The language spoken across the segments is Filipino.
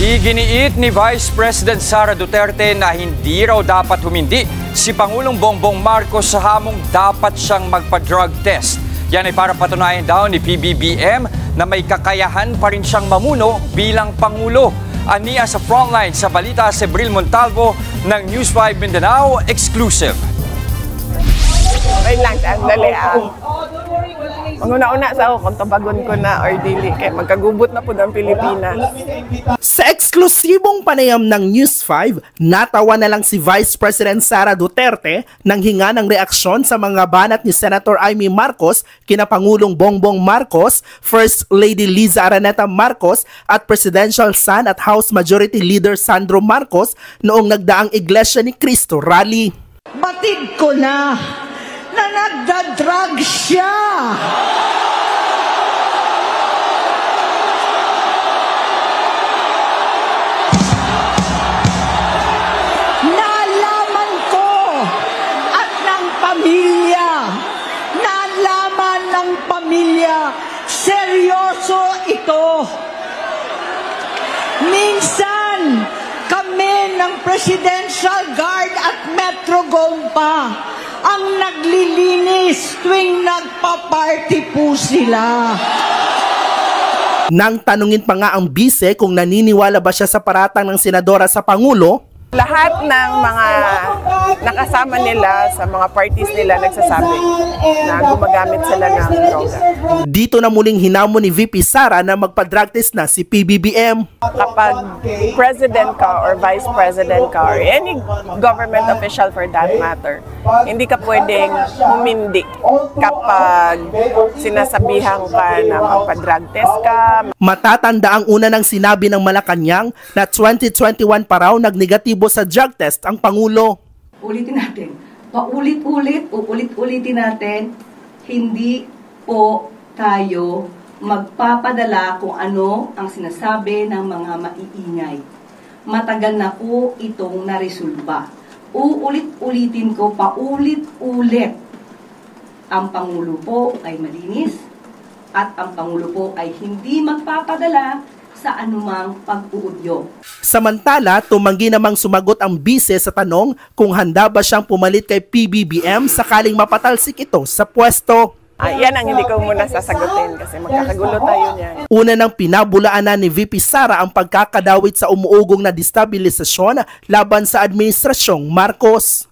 Iginiit ni Vice President Sara Duterte na hindi raw dapat humindi si Pangulong Bongbong Marcos sa hamong dapat siyang magpa-drug test. Yan ay para patunayan daw ni PBBM na may kakayahan pa rin siyang mamuno bilang Pangulo. Aniya sa frontline sa balita si Bril Montalvo ng News 5 Mindanao Exclusive. Wait lang, sandali Manguna-una sa ako kung tabagon ko na or dili kay magkagubot na po ng Pilipinas. Sa eksklusibong panayam ng News 5, natawa na lang si Vice President Sara Duterte nang hinga ng reaksyon sa mga banat ni Senator Amy Marcos, kina Pangulong Bongbong Marcos, First Lady Liza Araneta Marcos at Presidential Son at House Majority Leader Sandro Marcos noong nagdaang Iglesia ni Cristo rally. Batid ko na nagda-drug siya. Nalaman ko at ng pamilya, seryoso ito. Minsan, kami ng Presidential Guard at Metro Gompa ang naglilinis tuwing nagpa-party po sila. Nang tanungin pa nga ang bise kung naniniwala ba siya sa paratang ng senadora sa Pangulo, Lahat ng mga nakasama nila sa mga parties nila nagsasabi na gumagamit sila ng droga. Dito na muling hinamon ni VP Sara na magpa-drug test na si PBBM. Kapag president ka or vice president ka or any government official for that matter, hindi ka pwedeng humindi kapag sinasabihan ka na magpa-drug test ka. Matatanda ang una ng sinabi ng Malacanang na 2021 pa raw nagnegatibo sa drug test ang Pangulo. Ulitin natin, uulit-ulitin natin, hindi po tayo magpapadala kung ano ang sinasabi ng mga maiingay. Matagal na po itong naresolba. Uulit-ulitin ko, paulit-ulit. Ang Pangulo po ay malinis at ang Pangulo po ay hindi magpapadala sa anumang pag-uudyo. Samantala, tumanggi namang sumagot ang bise sa tanong kung handa ba siyang pumalit kay PBBM sakaling mapatalsik ito sa pwesto. Yan ang hindi ko muna sasagutin kasi magkakagulo tayo niyan. Una nang pinabulaanan ni VP Sara ang pagkakadawit sa umuugong na destabilisasyon laban sa administrasyong Marcos.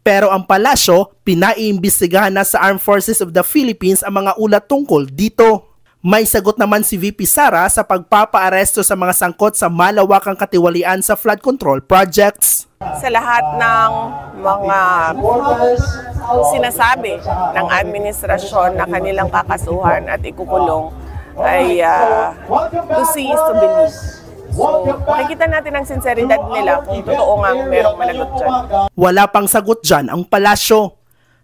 Pero ang palasyo, pinaiimbestigahan na sa Armed Forces of the Philippines ang mga ulat tungkol dito. May sagot naman si VP Sara sa pagpapaaresto sa mga sangkot sa malawakang katiwalian sa flood control projects. Sa lahat ng mga sinasabi ng administrasyon na kanilang kakasuhan at ikukulong ay to see is to believe. So, makikita natin ang sinseridad nila kung totoo nga merong managot dyan. Wala pang sagot dyan ang palasyo.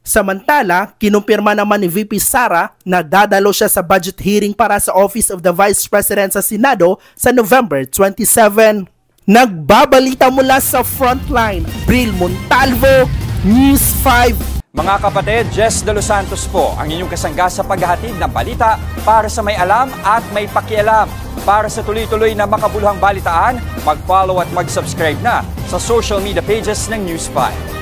Samantala, kinumpirma naman ni VP Sara na dadalo siya sa budget hearing para sa Office of the Vice President sa Senado sa November 27. Nagbabalita mula sa Frontline, Bril Montalvo, News 5. Mga kapatid, Jess De Los Santos po ang inyong kasangga sa paghahatid ng balita para sa may alam at may pakialam. Para sa tuloy-tuloy na makabuluhang balitaan, mag-follow at mag-subscribe na sa social media pages ng News 5.